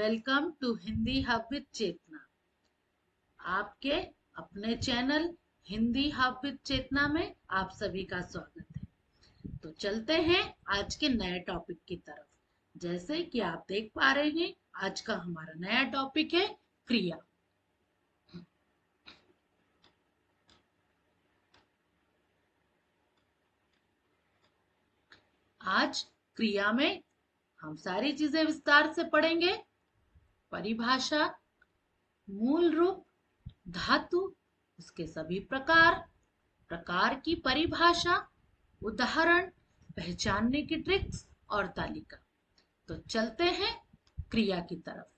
Welcome to Hindi hub with Chetna. आपके अपने channel Hindi hub with Chetna में आप सभी का स्वागत है। तो चलते हैं आज के नए टॉपिक की तरफ। जैसे कि आप देख पा रहे हैं, आज का हमारा नया टॉपिक है क्रिया। आज क्रिया में हम सारी चीजें विस्तार से पढ़ेंगे। परिभाषा, मूल रूप, धातु, उसके सभी प्रकार, प्रकार की परिभाषा, उदाहरण, पहचानने की ट्रिक्स और तालिका। तो चलते हैं क्रिया की तरफ।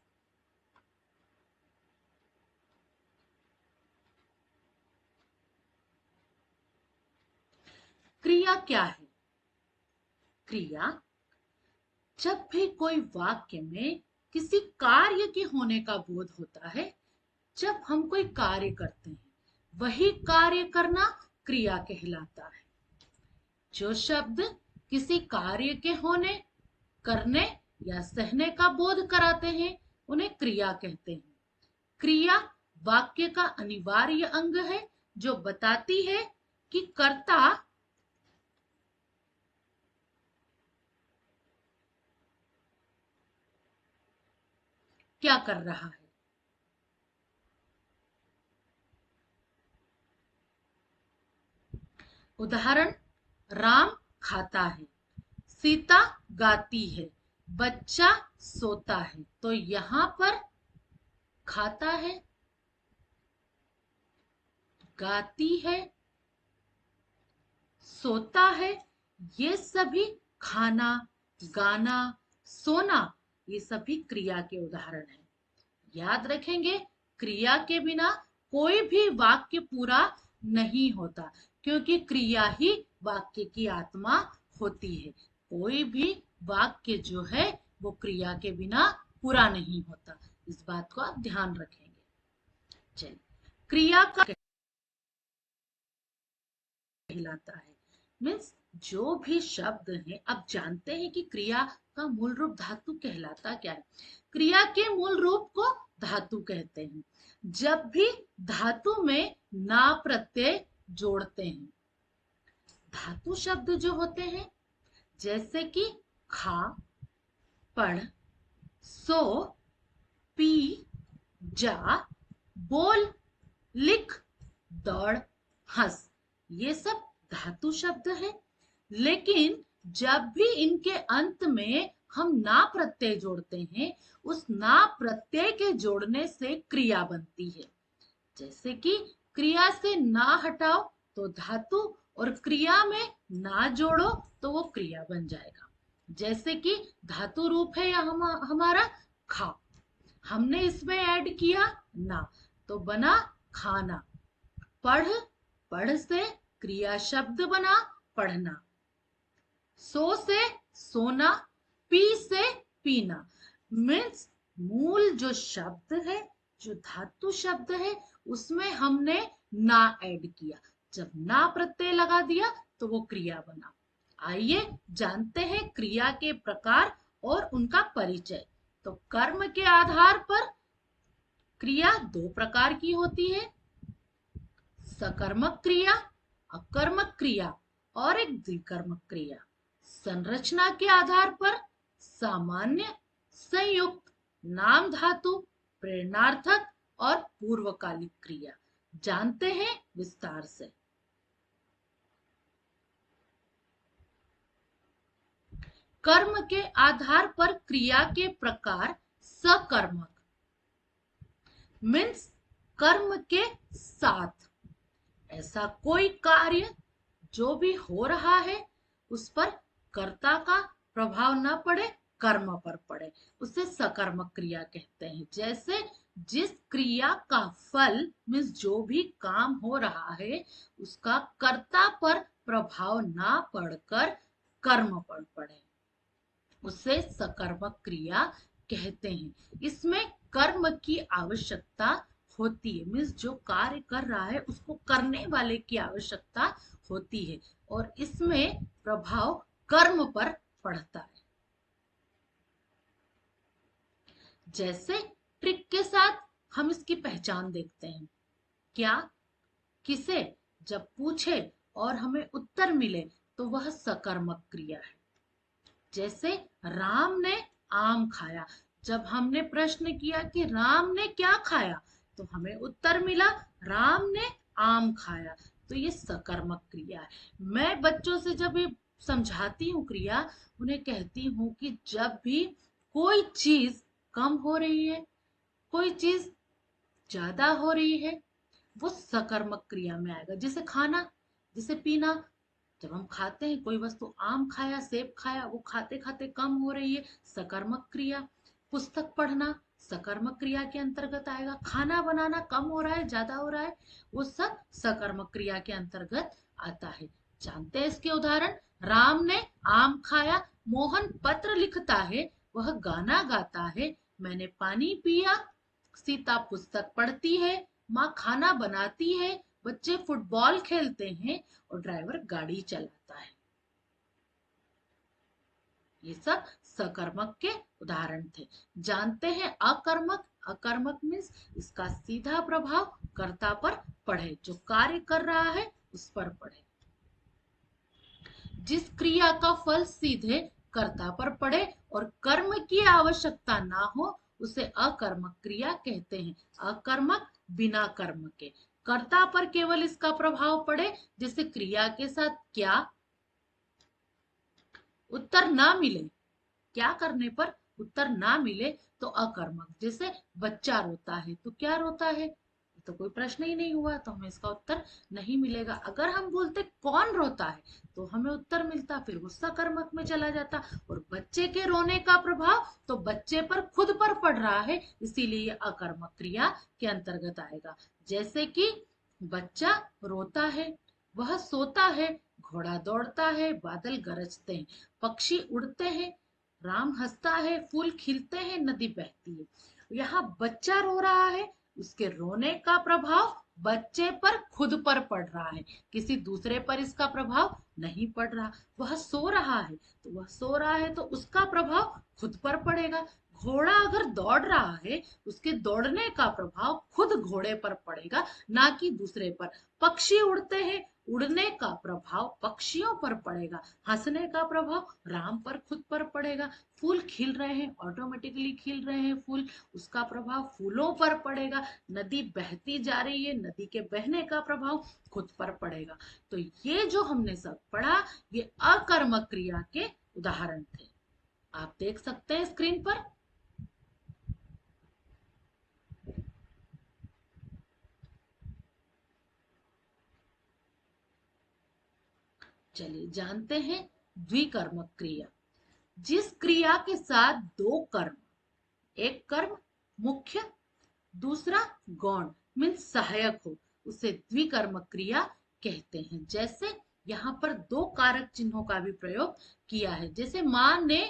क्रिया क्या है? क्रिया जब भी कोई वाक्य में किसी कार्य के होने का बोध होता है, जब हम कोई कार्य करते हैं, वही कार्य करना क्रिया कहलाता है। जो शब्द किसी कार्य के होने, करने या सहने का बोध कराते हैं, उन्हें क्रिया कहते हैं। क्रिया वाक्य का अनिवार्य अंग है जो बताती है कि कर्ता क्या कर रहा है। उदाहरण, राम खाता है, सीता गाती है, बच्चा सोता है। तो यहां पर खाता है, गाती है, सोता है, ये सभी खाना, गाना, सोना, ये सभी क्रिया के उदाहरण हैं। याद रखेंगे, क्रिया के बिना कोई भी वाक्य पूरा नहीं होता, क्योंकि क्रिया ही वाक्य की आत्मा होती है। कोई भी वाक्य जो है वो क्रिया के बिना पूरा नहीं होता। इस बात को आप ध्यान रखेंगे। चलिए, क्रिया का कहलाता है, मीन्स जो भी शब्द है, अब जानते हैं कि क्रिया का मूल रूप धातु कहलाता क्या है। क्रिया के मूल रूप को धातु कहते हैं। जब भी धातु में ना प्रत्यय जोड़ते हैं, धातु शब्द जो होते हैं, जैसे कि खा, पढ़, सो, पी, जा, बोल, लिख, दौड़, हंस, ये सब धातु शब्द है। लेकिन जब भी इनके अंत में हम ना प्रत्यय जोड़ते हैं, उस ना प्रत्यय के जोड़ने से क्रिया बनती है। जैसे कि क्रिया से ना हटाओ तो धातु, और क्रिया में ना जोड़ो तो वो क्रिया बन जाएगा। जैसे कि धातु रूप है हमारा खा, हमने इसमें ऐड किया ना, तो बना खाना। पढ़, पढ़ से क्रिया शब्द बना पढ़ना। सो से सोना, पी से पीना। मीन्स मूल जो शब्द है, जो धातु शब्द है, उसमें हमने ना ऐड किया। जब ना प्रत्यय लगा दिया तो वो क्रिया बना। आइए जानते हैं क्रिया के प्रकार और उनका परिचय। तो कर्म के आधार पर क्रिया दो प्रकार की होती है, सकर्मक क्रिया, अकर्मक क्रिया और एक द्विकर्मक क्रिया। संरचना के आधार पर सामान्य, संयुक्त, नाम धातु, प्रेरणार्थक और पूर्वकालिक क्रिया। जानते हैं विस्तार से। कर्म के आधार पर क्रिया के प्रकार सकर्मक, मीन्स कर्म के साथ ऐसा कोई कार्य जो भी हो रहा है उस पर कर्ता का प्रभाव न पड़े, कर्म पर पड़े, उसे सकर्मक क्रिया कहते हैं। जैसे जिस क्रिया का फल, मीन्स जो भी काम हो रहा है, उसका कर्ता पर प्रभाव ना पड़कर कर्म पर पड़े, उसे सकर्मक क्रिया कहते हैं। इसमें कर्म की आवश्यकता होती है, मीन्स जो कार्य कर रहा है उसको करने वाले की आवश्यकता होती है, और इसमें प्रभाव कर्म पर पड़ता है। जैसे ट्रिक के साथ हम इसकी पहचान देखते हैं। क्या, किसे, जब पूछे और हमें उत्तर मिले तो वह सकर्मक क्रिया है। जैसे राम ने आम खाया, जब हमने प्रश्न किया कि राम ने क्या खाया तो हमें उत्तर मिला राम ने आम खाया, तो ये सकर्मक क्रिया है। मैं बच्चों से जब ये समझाती हूँ क्रिया, उन्हें कहती हूँ कि जब भी कोई चीज कम हो रही है, कोई चीज ज्यादा हो रही है, वो सकर्मक क्रिया में आएगा। जैसे खाना, जैसे पीना, जब हम खाते हैं कोई वस्तु, आम खाया, सेब खाया, वो खाते खाते कम हो रही है, सकर्मक क्रिया। पुस्तक पढ़ना सकर्मक क्रिया के अंतर्गत आएगा। खाना बनाना कम हो रहा है, ज्यादा हो रहा है, वो सब सकर्मक क्रिया के अंतर्गत आता है। जानते हैं इसके उदाहरण? राम ने आम खाया, मोहन पत्र लिखता है, वह गाना गाता है, मैंने पानी पिया, सीता पुस्तक पढ़ती है, माँ खाना बनाती है, बच्चे फुटबॉल खेलते हैं और ड्राइवर गाड़ी चलाता है। ये सब सकर्मक के उदाहरण थे। जानते हैं अकर्मक? अकर्मक मीन्स इसका सीधा प्रभाव कर्ता पर पड़े, जो कार्य कर रहा है उस पर पड़े। जिस क्रिया का फल सीधे कर्ता पर पड़े और कर्म की आवश्यकता ना हो उसे अकर्मक क्रिया कहते हैं। अकर्मक बिना कर्म के, कर्ता पर केवल इसका प्रभाव पड़े, जैसे क्रिया के साथ क्या, उत्तर ना मिले, क्या करने पर उत्तर ना मिले तो अकर्मक। जैसे बच्चा रोता है तो क्या रोता है, तो कोई प्रश्न ही नहीं हुआ, तो हमें इसका उत्तर नहीं मिलेगा। अगर हम बोलते कौन रोता है तो हमें उत्तर मिलता, फिर वो सकर्मक में चला जाता। और बच्चे के रोने का प्रभाव तो बच्चे पर खुद पर पड़ रहा है, इसीलिए ये अकर्मक क्रिया के अंतर्गत आएगा। जैसे कि बच्चा रोता है, वह सोता है, घोड़ा दौड़ता है, बादल गरजते हैं, पक्षी उड़ते हैं, राम हंसता है, फूल खिलते हैं, नदी बहती है। यहाँ बच्चा रो रहा है, उसके रोने का प्रभाव बच्चे पर खुद पर पड़ रहा है, किसी दूसरे पर इसका प्रभाव नहीं पड़ रहा। वह सो रहा है तो वह सो रहा है तो उसका प्रभाव खुद पर पड़ेगा। घोड़ा अगर दौड़ रहा है, उसके दौड़ने का प्रभाव खुद घोड़े पर पड़ेगा, ना कि दूसरे पर। पक्षी उड़ते हैं, उड़ने का प्रभाव पक्षियों पर पड़ेगा, हंसने का प्रभाव राम पर खुद पर पड़ेगा। फूल खिल रहे हैं, ऑटोमेटिकली खिल रहे हैं फूल, उसका प्रभाव फूलों पर पड़ेगा। नदी बहती जा रही है, नदी के बहने का प्रभाव खुद पर पड़ेगा। तो ये जो हमने सब पढ़ा, ये अकर्मक क्रिया के उदाहरण थे। आप देख सकते हैं स्क्रीन पर। चलिए जानते हैं द्विकर्मक क्रिया। जिस क्रिया के साथ दो कर्म, एक कर्म मुख्य, दूसरा गौण मीन्स सहायक हो, उसे द्विकर्मक क्रिया कहते हैं। जैसे यहाँ पर दो कारक चिन्हों का भी प्रयोग किया है। जैसे माँ ने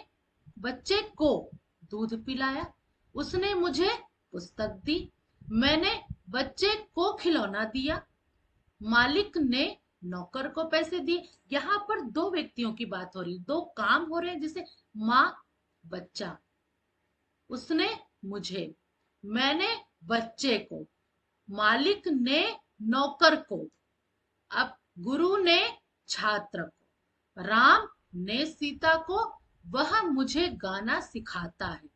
बच्चे को दूध पिलाया, उसने मुझे पुस्तक दी, मैंने बच्चे को खिलौना दिया, मालिक ने नौकर को पैसे दिए। यहाँ पर दो व्यक्तियों की बात हो रही, दो काम हो रहे हैं। जैसे माँ, बच्चा, उसने मुझे, मैंने बच्चे को, मालिक ने नौकर को, अब गुरु ने छात्र को, राम ने सीता को, वह मुझे गाना सिखाता है,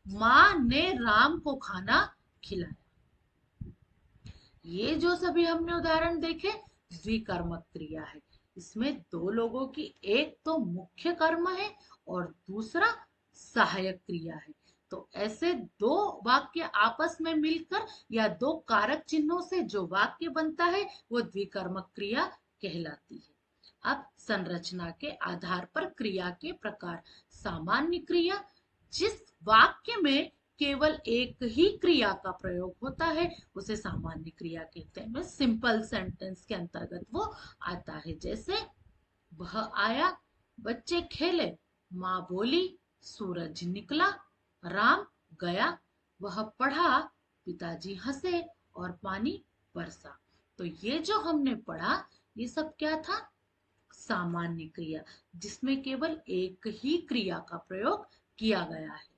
माँ ने राम को खाना खिलाया। ये जो सभी हमने उदाहरण देखे, द्विकर्मक क्रिया है। इसमें दो लोगों की एक तो मुख्य कर्म है और दूसरा सहायक क्रिया है। तो ऐसे दो वाक्य आपस में मिलकर या दो कारक चिन्हों से जो वाक्य बनता है वो द्विकर्मक क्रिया कहलाती है। अब संरचना के आधार पर क्रिया के प्रकार। सामान्य क्रिया, जिस वाक्य में केवल एक ही क्रिया का प्रयोग होता है उसे सामान्य क्रिया कहते हैं। सिंपल सेंटेंस के अंतर्गत वो आता है। जैसे वह आया, बच्चे खेले, माँ बोली, सूरज निकला, राम गया, वह पढ़ा, पिताजी हंसे और पानी बरसा। तो ये जो हमने पढ़ा ये सब क्या था? सामान्य क्रिया, जिसमें केवल एक ही क्रिया का प्रयोग किया गया है।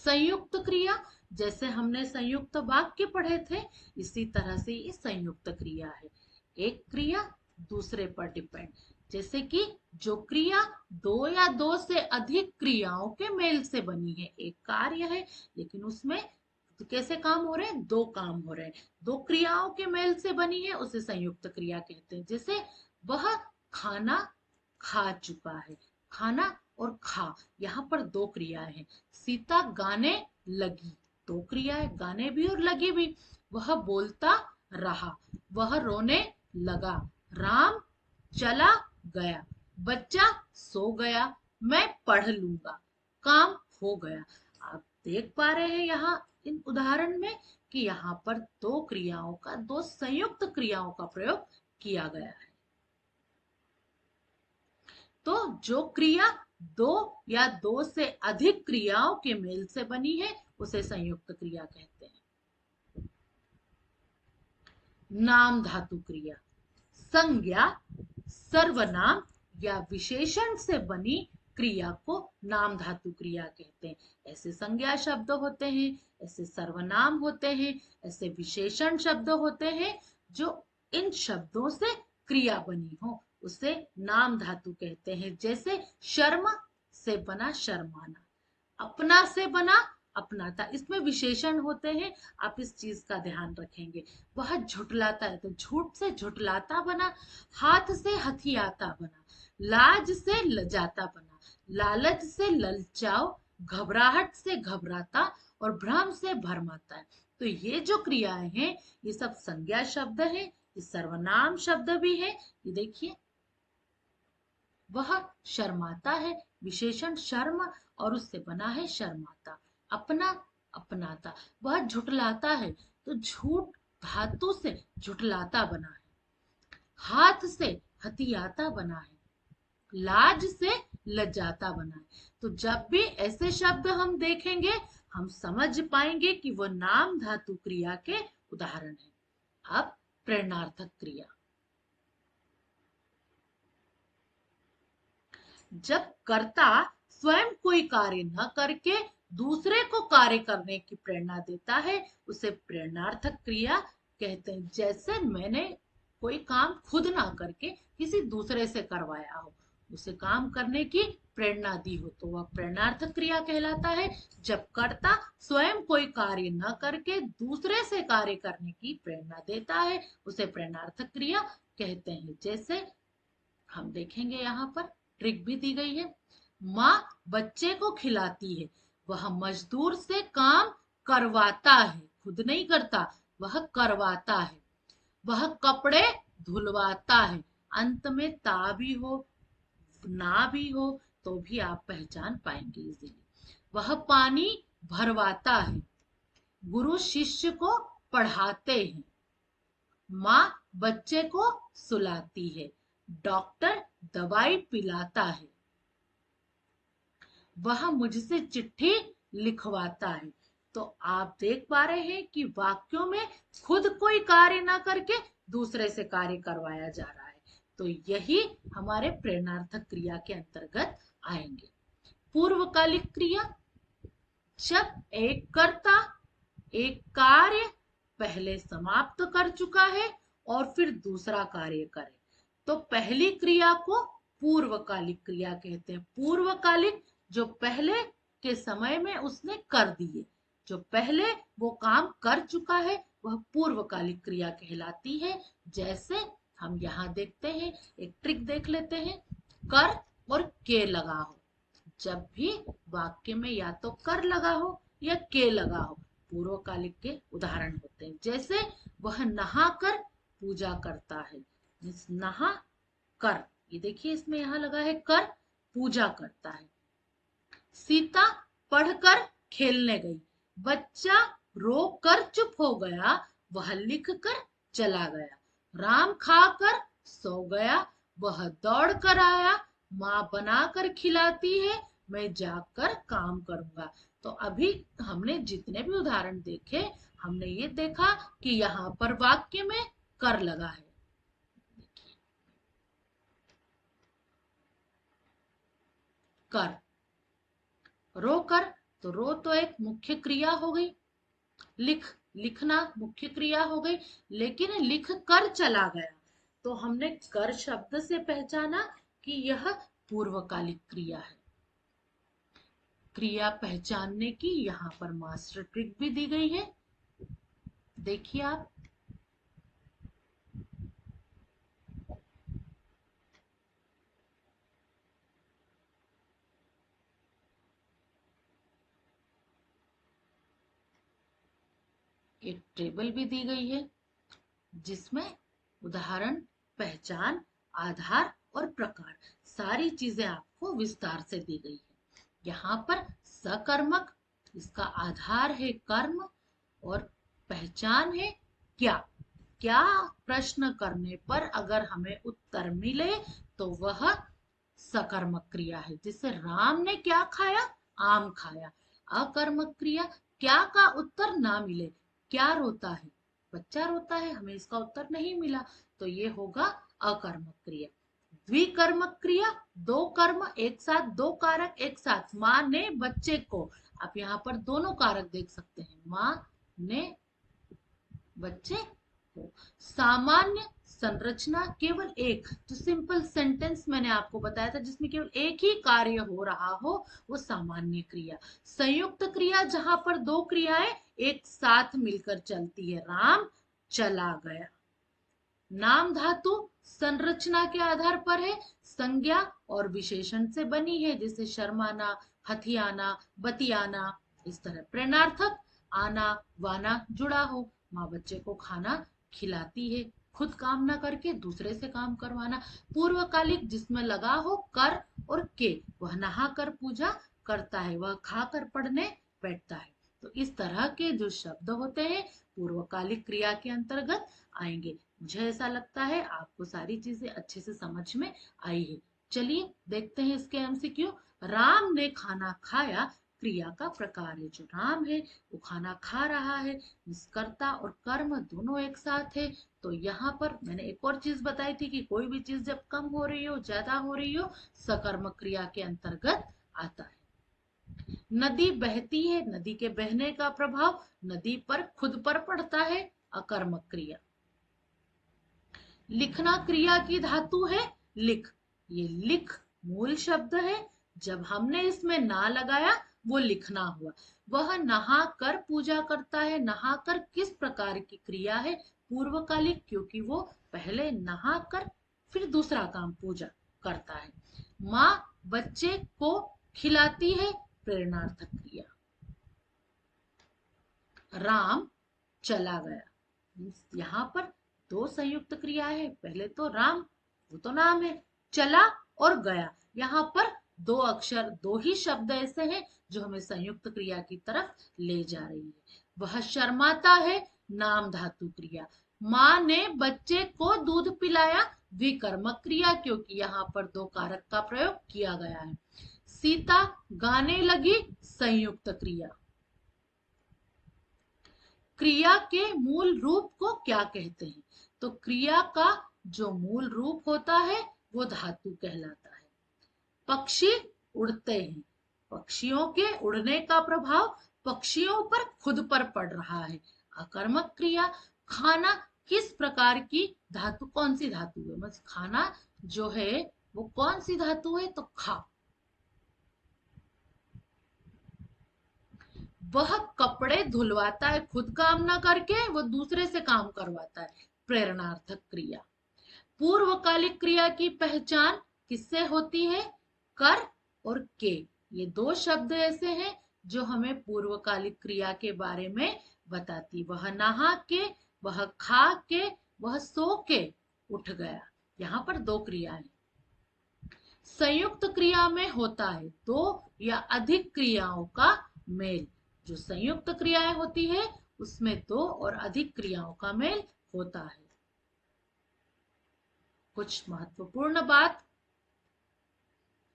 संयुक्त क्रिया, जैसे हमने संयुक्त वाक्य पढ़े थे, इसी तरह से ये संयुक्त क्रिया है। एक क्रिया दूसरे पर डिपेंड, जैसे कि जो क्रिया दो या दो से अधिक क्रियाओं के मेल से बनी है, एक कार्य है लेकिन उसमें तो कैसे काम हो रहे हैं, दो काम हो रहे हैं, दो क्रियाओं के मेल से बनी है, उसे संयुक्त क्रिया कहते हैं। जैसे वह खाना खा चुका है, खाना और खा, यहाँ पर दो क्रियाएं हैं। सीता गाने लगी, दो क्रियाएं, गाने भी और लगी भी। वह बोलता रहा, वह रोने लगा, राम चला गया, बच्चा सो गया, मैं पढ़ लूंगा, काम हो गया। आप देख पा रहे हैं यहाँ इन उदाहरण में कि यहाँ पर दो क्रियाओं का, दो संयुक्त क्रियाओं का प्रयोग किया गया है। तो जो क्रिया दो या दो से अधिक क्रियाओं के मेल से बनी है, उसे संयुक्त क्रिया कहते हैं। नाम धातु क्रिया, संज्ञा, सर्वनाम या विशेषण से बनी क्रिया को नाम धातु क्रिया कहते हैं। ऐसे संज्ञा शब्द होते हैं, ऐसे सर्वनाम होते हैं, ऐसे विशेषण शब्द होते हैं जो इन शब्दों से क्रिया बनी हो, उसे नाम धातु कहते हैं। जैसे शर्म से बना शर्माना, अपना से बना अपनाता, इसमें विशेषण होते हैं, आप इस चीज का ध्यान रखेंगे। वह झुठलाता है तो झूठ से झुठलाता बना, हाथ से हथियाता बना, लाज से लजाता बना, लालच से ललचाओ, घबराहट से घबराता और भ्रम से भरमाता है। तो ये जो क्रियाएं हैं ये सब संज्ञा शब्द है, ये सर्वनाम शब्द भी है। ये देखिए, वह शर्माता है, विशेषण शर्म और उससे बना है शर्माता। अपना अपनाता, वह झुठलाता है तो झूठ धातु से झुठलाता बना है। हाथ से हथियाता बना है, लाज से लज्जाता बना है। तो जब भी ऐसे शब्द हम देखेंगे, हम समझ पाएंगे कि वह नाम धातु क्रिया के उदाहरण है। अब प्रेरणार्थक क्रिया, जब कर्ता स्वयं कोई कार्य न करके दूसरे को कार्य करने की प्रेरणा देता है, उसे प्रेरणार्थक क्रिया कहते हैं। जैसे मैंने कोई काम खुद ना करके किसी दूसरे से करवाया हो, उसे काम करने की प्रेरणा दी हो, तो वह प्रेरणार्थक क्रिया कहलाता है। जब कर्ता स्वयं कोई कार्य न करके दूसरे से कार्य करने की प्रेरणा देता है, उसे प्रेरणार्थक क्रिया कहते हैं। जैसे हम देखेंगे यहाँ पर ट्रिक भी दी गई है। माँ बच्चे को खिलाती है, वह मजदूर से काम करवाता है, खुद नहीं करता, वह करवाता है। वह कपड़े धुलवाता है। अंत में ता भी हो ना भी हो तो भी आप पहचान पाएंगे इजीली। वह पानी भरवाता है, गुरु शिष्य को पढ़ाते हैं, माँ बच्चे को सुलाती है, डॉक्टर दवाई पिलाता है, वह मुझसे चिट्ठी लिखवाता है। तो आप देख पा रहे हैं कि वाक्यों में खुद कोई कार्य ना करके दूसरे से कार्य करवाया जा रहा है। तो यही हमारे प्रेरणार्थक क्रिया के अंतर्गत आएंगे। पूर्वकालिक क्रिया, जब एक कर्ता एक कार्य पहले समाप्त कर चुका है और फिर दूसरा कार्य करे, तो पहली क्रिया को पूर्वकालिक क्रिया कहते हैं। पूर्वकालिक, जो पहले के समय में उसने कर दिए, जो पहले वो काम कर चुका है, वह पूर्वकालिक क्रिया कहलाती है। जैसे हम यहाँ देखते हैं, एक ट्रिक देख लेते हैं। कर और के लगा हो, जब भी वाक्य में या तो कर लगा हो या के लगा हो, पूर्वकालिक के उदाहरण होते हैं। जैसे वह नहा कर पूजा करता है, नहा कर, ये देखिए इसमें यहाँ लगा है कर, पूजा करता है। सीता पढ़कर खेलने गई, बच्चा रो कर चुप हो गया, वह लिख कर चला गया। राम खाकर सो गया, वह दौड़ कर आया, माँ बनाकर खिलाती है, मैं जाकर काम करूंगा। तो अभी हमने जितने भी उदाहरण देखे, हमने ये देखा कि यहाँ पर वाक्य में कर लगा है। कर, रो कर तो रो तो एक मुख्य क्रिया हो गई, लिखना मुख्य क्रिया हो गई, लेकिन लिख कर चला गया, तो हमने कर शब्द से पहचाना कि यह पूर्वकालिक क्रिया है। क्रिया पहचानने की यहाँ पर मास्टर ट्रिक भी दी गई है, देखिए आप। एक टेबल भी दी गई है जिसमें उदाहरण, पहचान, आधार और प्रकार सारी चीजें आपको विस्तार से दी गई है। यहाँ पर सकर्मक, इसका आधार है कर्म और पहचान है क्या। क्या प्रश्न करने पर अगर हमें उत्तर मिले तो वह सकर्मक क्रिया है। जैसे राम ने क्या खाया, आम खाया। अकर्मक क्रिया, क्या का उत्तर ना मिले, क्या रोता है, बच्चा रोता है, हमें इसका उत्तर नहीं मिला, तो ये होगा अकर्मक क्रिया। द्विकर्मक क्रिया, दो कर्म एक साथ, दो कारक एक साथ। माँ ने बच्चे को, आप यहाँ पर दोनों कारक देख सकते हैं, माँ ने बच्चे को। सामान्य संरचना केवल एक, जो सिंपल सेंटेंस मैंने आपको बताया था जिसमें केवल एक ही कार्य हो रहा हो, वो सामान्य क्रिया। संयुक्त क्रिया, जहां पर दो क्रियाएं एक साथ मिलकर चलती है, राम चला गया। नाम धातु संरचना के आधार पर है, संज्ञा और विशेषण से बनी है, जैसे शर्माना, हथियाना, बतियाना। इस तरह प्रेरणार्थक, आना वाना जुड़ा हो, माँ बच्चे को खाना खिलाती है, खुद काम ना करके दूसरे से काम करवाना। पूर्वकालिक, जिसमें लगा हो कर और के, वह नहा कर पूजा करता है, वह खाकर पढ़ने बैठता है। तो इस तरह के जो शब्द होते हैं पूर्वकालिक क्रिया के अंतर्गत आएंगे। मुझे ऐसा लगता है आपको सारी चीजें अच्छे से समझ में आई है। चलिए देखते हैं इसके एमसीक्यू। राम ने खाना खाया क्रिया का प्रकार है। जो राम है वो खाना खा रहा है, कर्ता और कर्म दोनों एक साथ है। तो यहाँ पर मैंने एक और चीज बताई थी कि कोई भी चीज जब कम हो रही हो, ज्यादा हो रही हो, सकर्मक क्रिया के अंतर्गत आता है। नदी बहती है, नदी के बहने का प्रभाव नदी पर खुद पर पड़ता है, अकर्मक क्रिया। लिखना क्रिया की धातु है लिख, ये लिख मूल शब्द है, जब हमने इसमें ना लगाया वो लिखना हुआ। वह नहा कर पूजा करता है, नहा कर किस प्रकार की क्रिया है, पूर्वकालिक, क्योंकि वो पहले नहा कर फिर दूसरा काम पूजा करता है। माँ बच्चे को खिलाती है, प्रेरणार्थक क्रिया। राम चला गया, यहाँ पर दो संयुक्त क्रिया है। पहले तो राम, वो तो नाम है, चला और गया, यहाँ पर दो अक्षर, दो ही शब्द ऐसे हैं जो हमें संयुक्त क्रिया की तरफ ले जा रही है। वह शर्माता है, नाम धातु क्रिया। माँ ने बच्चे को दूध पिलाया, विकर्मक क्रिया, क्योंकि यहाँ पर दो कारक का प्रयोग किया गया है। सीता गाने लगी, संयुक्त क्रिया। क्रिया के मूल रूप को क्या कहते हैं, तो क्रिया का जो मूल रूप होता है वो धातु कहलाता है। पक्षी उड़ते हैं, पक्षियों के उड़ने का प्रभाव पक्षियों पर खुद पर पड़ रहा है, अकर्मक क्रिया। खाना किस प्रकार की धातु, कौन सी धातु है, बस खाना जो है वो कौन सी धातु है, तो खा। वह कपड़े धुलवाता है, खुद काम ना करके वो दूसरे से काम करवाता है, प्रेरणार्थक क्रिया। पूर्वकालिक क्रिया की पहचान किससे होती है, कर और के। ये दो शब्द ऐसे हैं जो हमें पूर्वकालिक क्रिया के बारे में बताती। वह नहा के, वह खा के, वह सो के उठ गया, यहाँ पर दो क्रियाएं। संयुक्त क्रिया में होता है दो या अधिक क्रियाओं का मेल। जो संयुक्त क्रियाएं होती है उसमें दो और अधिक क्रियाओं का मेल होता है। कुछ महत्वपूर्ण बात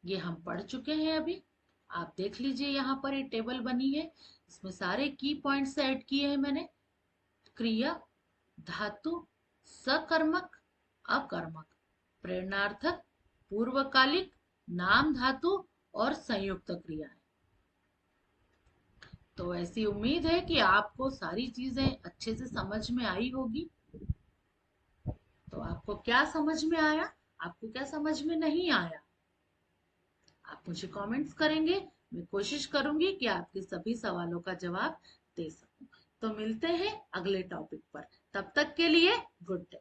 ये हम पढ़ चुके हैं अभी, आप देख लीजिए, यहाँ पर ये टेबल बनी है, इसमें सारे की पॉइंट्स ऐड किए हैं मैंने। क्रिया, धातु, सकर्मक, अकर्मक, प्रेरणार्थक, पूर्वकालिक, नाम धातु और संयुक्त क्रिया। तो ऐसी उम्मीद है कि आपको सारी चीजें अच्छे से समझ में आई होगी। तो आपको क्या समझ में आया, आपको क्या समझ में नहीं आया, आप मुझे कमेंट्स करेंगे। मैं कोशिश करूंगी कि आपके सभी सवालों का जवाब दे सकूं। तो मिलते हैं अगले टॉपिक पर, तब तक के लिए गुड डे।